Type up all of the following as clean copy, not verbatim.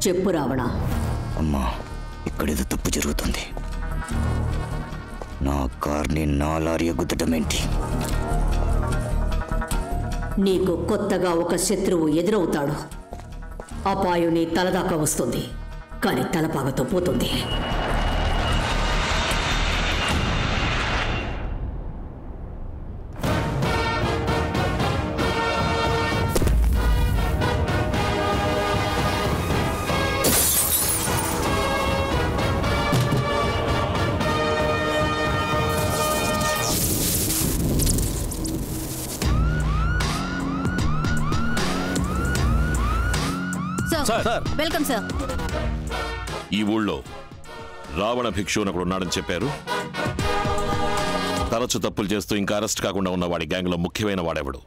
చెప్పు రావణ. అమ్మా, ఇక్కడేదో తప్పు జరుగుతుంది. నా కార్ని నా లారీ గుద్దటం ఏంటి? నీకు కొత్తగా ఒక శత్రువు ఎదురవుతాడు. అపాయం నీ తలదాకా వస్తుంది, కానీ తలపాగతో పోతుంది. Welcome sir. ఈ ఊళ్ళో రావణ భిక్షు అని ఒకడు ఉన్నాడని చెప్పారు. తరచు తప్పులు చేస్తూ ఇంకా అరెస్ట్ కాకుండా ఉన్న వాడి గ్యాంగ్ లో ముఖ్యమైన వాడెవడు?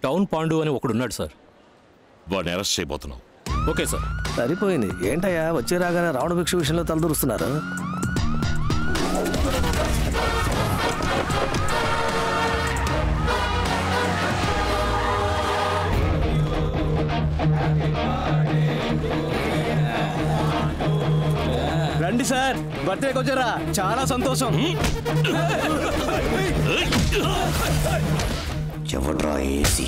టౌన్ పాండు అని ఒకడున్నాడు సార్. వాడిని అరెస్ట్ చేయబోతున్నాం. Okay sir. సరిపోయింది. ఏంటయ్యా వచ్చే రాగానే రావణ భిక్షు విషయంలో తలదూరుస్తున్నారు? రండి సార్, బర్త్డేకి వచ్చారా? చాలా సంతోషం. ఎవడ్రా ఏసీ?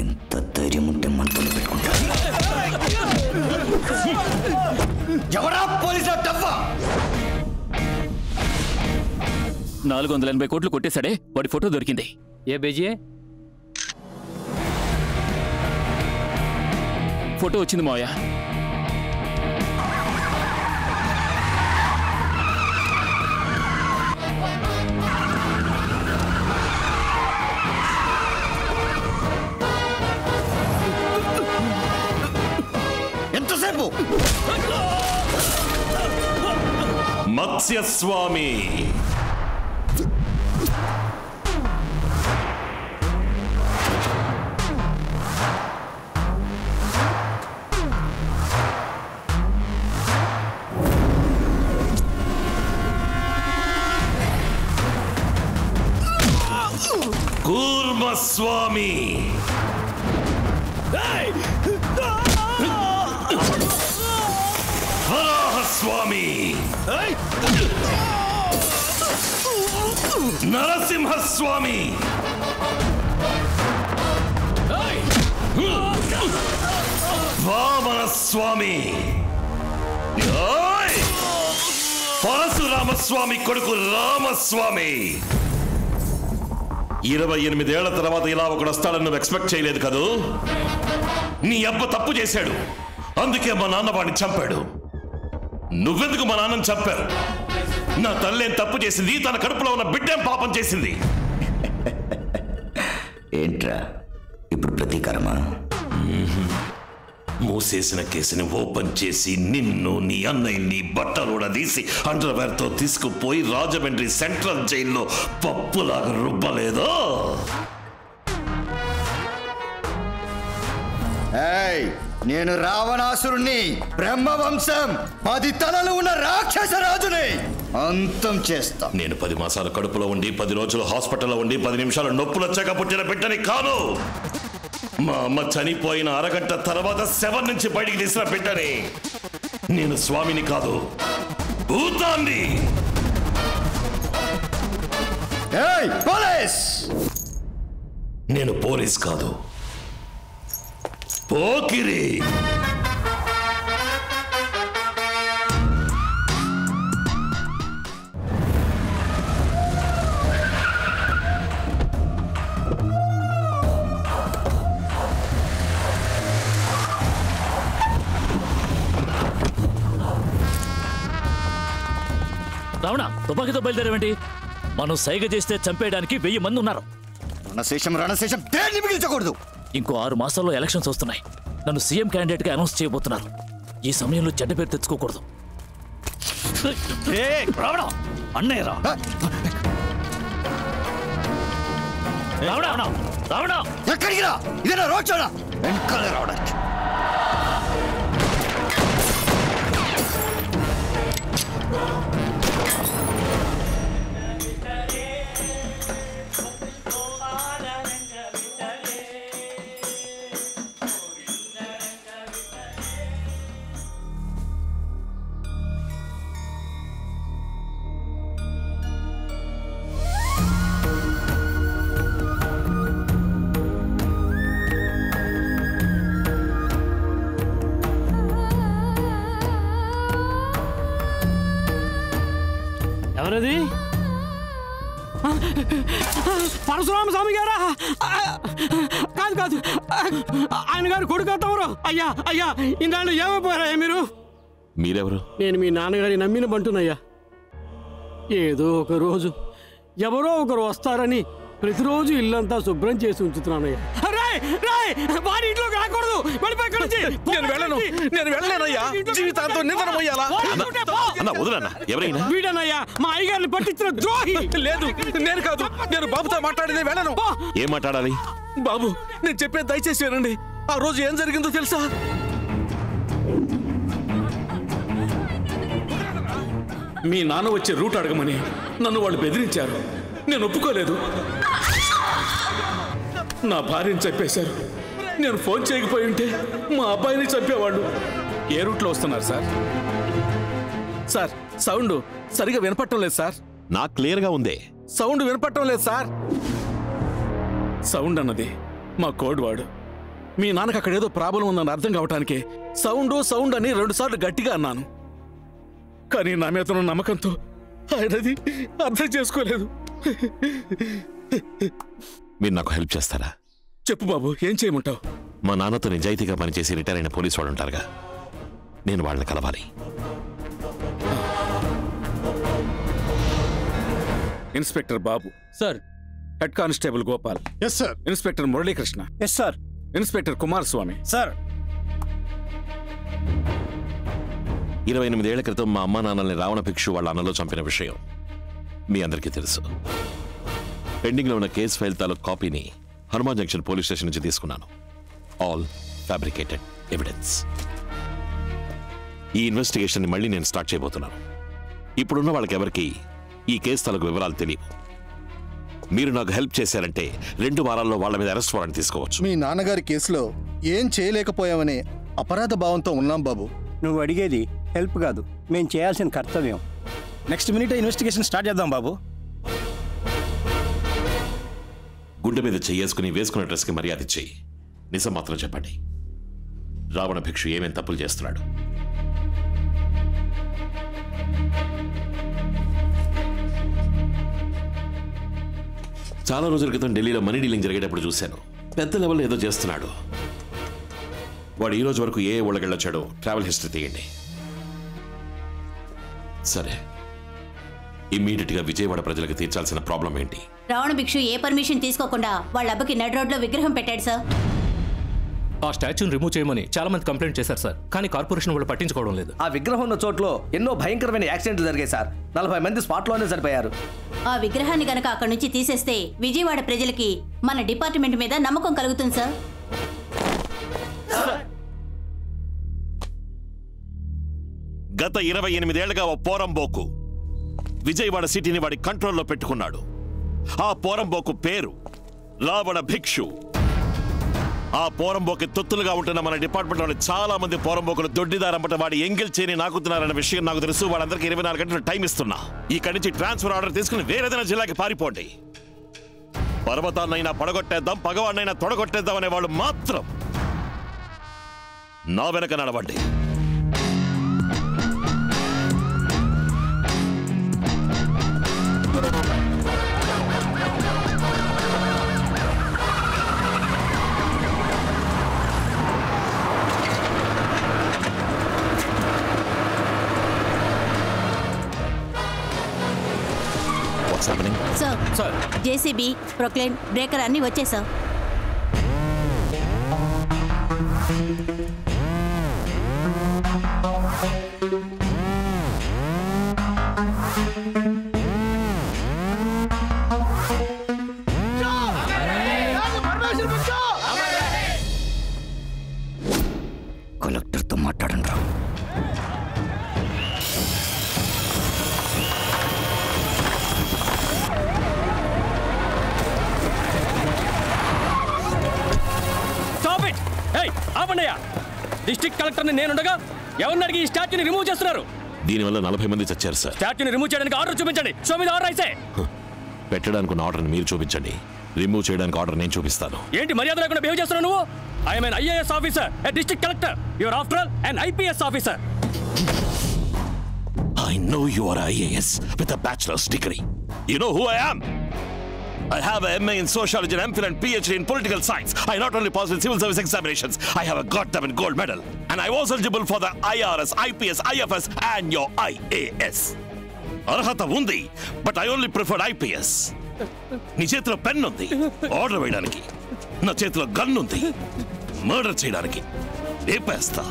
ఎంత ధైర్యం ఉంటే మనతో పెట్టుకుంటా? ఎవరా పోలీసు డబ్బా? 480 కోట్లు కొట్టేశాడే, వాడి ఫోటో దొరికింది. ఏ బేజీ? ఫోటో వచ్చింది మావయ్య. ఎంతసేపు? మత్స్యస్వామి కూర్మస్వామి వరాహస్వామి నరసింహస్వామి వామనస్వామి పరశురామస్వామి కొడుకు రామస్వామి. 28 ఏళ్ల తర్వాత ఇలా ఒకడు వస్తాడని నువ్వు ఎక్స్పెక్ట్ చేయలేదు కదూ? నీ అబ్బ తప్పు చేశాడు, అందుకే మా నాన్న వాడిని చంపాడు. నువ్వెందుకు మా నాన్నని చంపారు? నా తల్లేం తప్పు చేసింది, తన కడుపులో ఉన్న బిడ్డేం పాపం చేసింది? ఏంట్రా ఇప్పుడు ప్రతీకారమా? మూసేసిన కేసుని ఓపెన్ చేసి నిన్ను, నీ అన్నయ్యని బట్టలు తీసి అండర్వేర్ తో తీసుకుపోయి రాజమండ్రి సెంట్రల్ జైల్లో పప్పులాగా రుబ్బలేదో? నేను రావణాసురుణ్ణి, బ్రహ్మవంశం 10 తలలు ఉన్న రాక్షస రాజుని అంతం చేస్తా. నేను 10 మాసాలు కడుపులో ఉండి 10 రోజులు హాస్పిటల్లో ఉండి 10 నిమిషాలు నొప్పులు వచ్చాక పుట్టిన బిడ్డని కాదు. మా అమ్మ చనిపోయిన అరగంట తర్వాత శవం నుంచి బయటికి తీసిన బిడ్డని. నేను స్వామిని కాదు, భూతాన్ని. పోలీస్! నేను పోలీస్ కాదు, పోకిరి. రావణ, తుపాకీతో బయలుదేరేవేంటి? మనం సైగ చేస్తే చంపేయడానికి 1000 మంది ఉన్నారు. రణశేషం దేన్ని మిగిల్చకూడదు. ఇంకో 6 మాసాల్లో ఎలక్షన్స్ వస్తున్నాయి. నన్ను సీఎం క్యాండిడేట్ గా అనౌన్స్ చేయబోతున్నారు. ఈ సమయంలో చెడ్డ పేరు తెచ్చుకోకూడదు. అన్నయ్య రా. రావణ ఎక్కడికి రా? ఇదేనా రోడ్ షోనా? వెంకలే రావడానికి. ఎవరది? పరశురామ స్వామి గారా? కాదు కాదు, ఆయన గారు కొడుకు తమరు. అయ్యా అయ్యా, ఇన్నాళ్ళు ఏమైపోయారయ్యా మీరు? మీరెవరు? నేను మీ నాన్నగారి నమ్మిన బంటునయ్యా. ఏదో ఒక రోజు ఎవరో ఒకరు వస్తారని ప్రతిరోజు ఇల్లంతా శుభ్రం చేసి ఉంచుతున్నానయ్యా. వాడి ఇంట్లోకి రాకూడదు. వీడనయ్యా మా అయ్యగారిని పట్టించిన ద్రోహి. లేదు, నేను కాదు, నేను బాబుతో మాట్లాడేది. వెళ్ళను. ఏం మాట్లాడాలి? బాబు, నేను చెప్పేది దయచేసి వినండి. ఆ రోజు ఏం జరిగిందో తెలుసా? మీ నాన్న వచ్చే రూట్ అడగమని నన్ను వాళ్ళు బెదిరించారు. నేను ఒప్పుకోలేదు. నా భార్యని చంపేశారు. నేను ఫోన్ చేయకపోయి ఉంటే మా అబ్బాయిని చంపేవాళ్ళు. ఏ రూట్లో వస్తున్నారు సార్? సార్, సౌండ్ సరిగా వినపడటం లేదు సార్. నాకు క్లియర్గా ఉందే. సౌండ్ వినపడటం లేదు సార్. సౌండ్ అన్నది మా కోడ్ వాడు. మీ నాన్నకు అక్కడ ఏదో ప్రాబ్లం ఉందని అర్థం కావటానికి సౌండ్ అని 2 సార్లు గట్టిగా అన్నాను. కానీ నా మీద ఉన్న నమ్మకంతో ఆయనది అర్థం చేసుకోలేదు. మీరు నాకు హెల్ప్ చేస్తారా? చెప్పు బాబు, ఏం చేయమంటావు? మా నాన్నతో నిజాయితీగా పనిచేసి రిటైర్ అయిన పోలీసు వాడు ఉంటారుగా, నేను వాళ్ళని కలవాలి. Inspector Babu sir. Head constable Gopal. Yes sir. Inspector Muralikrishna. Yes sir. Inspector Kumaraswamy. Sir. 28 ఏళ్ల క్రితం మా అమ్మా నాన్నల్ని రావణ భిక్షు వాళ్ళ అన్నలో చంపిన విషయం మీ అందరికీ తెలుసు. పెండింగ్లో ఉన్న కేసు ఫైల్ తాలూకు కాపీని హనుమాన్ జంక్షన్ పోలీస్ స్టేషన్ నుంచి తీసుకున్నాను. All fabricated evidence. ఈ ఇన్వెస్టిగేషన్ మళ్ళీ నేను స్టార్ట్ చేయబోతున్నాను. ఇప్పుడున్న వాళ్ళకి ఎవరికి ఈ కేసు తాలూకు వివరాలు తెలియవు. మీరు నాకు హెల్ప్ చేశారంటే 2 వారాల్లో వాళ్ళ మీద అరెస్ట్ వారెంట్ తీసుకోవచ్చు. మీ నాన్నగారి కేసులో ఏం చేయలేకపోయామనే అపరాధ భావంతో ఉన్నాం బాబు. నువ్వు అడిగేది హెల్ప్ కాదు, మేము చేయాల్సిన కర్తవ్యం. నెక్స్ట్ మినిట్ ఇన్వెస్టిగేషన్ స్టార్ట్ చేద్దాం బాబు. గుండె మీద చెయ్యేసుకుని వేసుకున్న డ్రెస్కి మర్యాద ఇచ్చి నిజం మాత్రం చెప్పండి. రావణ భిక్షు ఏమేం తప్పులు చేస్తున్నాడు? చాలా రోజుల క్రితం ఢిల్లీలో మనీ డీలింగ్ జరిగేటప్పుడు చూశాను. పెద్ద లెవెల్లో ఏదో చేస్తున్నాడు. వాడు ఈ రోజు వరకు ఏ ఊళ్ళకెళ్ళొచ్చాడో ట్రావెల్ హిస్టరీ తీయండి. సరే, ఇమ్మీడియట్ గా విజయవాడ ప్రజలకు తీర్చాల్సిన ప్రాబ్లం ఏంటి? రావణ భిక్షు ఏ పర్మిషన్ తీసుకోకుండా వాళ్ళ అబ్బకి నడ్ రోడ్ లో విగ్రహం పెట్టాడు సార్. ఆ స్టాచ్యూని రిమూవ్ చేయమని చాలా మంది కంప్లైంట్ చేశారు సార్, కానీ కార్పొరేషన్ వాళ్ళు పట్టించుకోవడం లేదు. ఆ విగ్రహం ఉన్న చోట్లో ఎన్నో భయంకరమైన యాక్సిడెంట్లు జరిగాయి సార్. 40 మంది స్పాట్ లోనే చనిపోయారు. ఆ విగ్రహాన్ని గనక అక్కడి నుంచి తీసేస్తే విజయవాడ ప్రజలకి మన డిపార్ట్మెంట్ మీద నమ్మకం కలుగుతుంది సార్. గత 28 ఏళ్లుగా ఓ పోరంబోకు విజయవాడ సిటీని వాడి కంట్రోల్లో పెట్టుకున్నాడు. ఆ పోరంబోకు పేరు రావణ భిక్షు. ఆ పోరంబోకి తొత్తులుగా ఉంటున్న మన డిపార్ట్మెంట్లోని చాలా మంది పోరంబోకులు దొడ్డిదారంపట వాడి ఎంగిల్ చేయని నాకుతున్నారన్న విషయం నాకు తెలుసు. వాళ్ళందరికీ 24 గంటలు టైం ఇస్తున్నా. ఇక్కడి నుంచి ట్రాన్స్ఫర్ ఆర్డర్ తీసుకుని వేరేదైనా జిల్లాకి పారిపోండి. పర్వతాన్నైనా పడగొట్టేద్దాం, పగవాడినైనా తొడగొట్టేద్దాం అనే వాళ్ళు మాత్రం నా వెనక నడవండి. సార్, జేసీబీ, ప్రొక్లైన్, బ్రేకర్ అన్ని వచ్చాయి సార్. కలెక్టర్తో మాట్లాడండి రా. డిస్ట్రిక్ట్ కలెక్టర్ నేనుండగా ఎవరిని అడిగి ఈ స్టాచ్యూని రిమూవ్ చేస్తున్నారు? దీనివల్ల 40 మంది చచ్చారు సార్. స్టాచ్యూని రిమూవ్ చేయడానికి ఆర్డర్ చూపించండి. షో మీద ఆర్డర్ అయితే పెట్టడానికి ఆర్డర్ మీరు చూపించండి, రిమూవ్ చేయడానికి ఆర్డర్ నేను చూపిస్తాను. ఏంటి మర్యాద లేకుండా బిహేవ్ చేస్తున్నావు నువ్వు? I'm an IAS officer, a district collector. You are after all an IPS officer. I know you are IAS with a bachelor's degree. You know who I am? I have a MA in sociology and MPhil and PhD in political science. I not only passed in civil service examinations, I have a goddamn gold medal. And I was eligible for the IRS, IPS, IFS and your IAS. Arhata undi, but I only preferred IPS. నీ చేతిలో pen ఉంది order వేయడానికి, నా చేతిలో gun ఉంది murder చేయడానికి. ఏపేస్తా.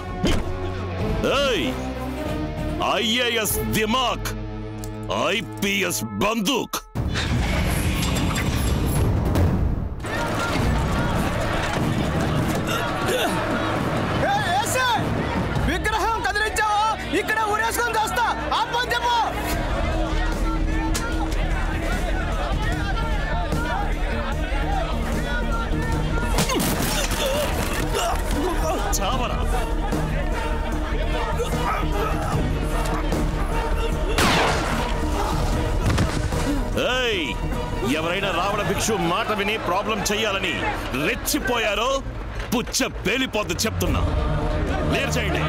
IAS దిమాక్, ఐపీఎస్ బందూక్. విగ్రహం కదిలించావా? ఇక్కడ ఊరేసుకొని చేస్తా. ఆపని చెప్పు. చావరా. ఎవరైనా రావణ భిక్షు మాట విని ప్రాబ్లం చెయ్యాలని రెచ్చిపోయారో పుచ్చ పేలిపోద్దు చెప్తున్నా. క్లియర్ చేయండి.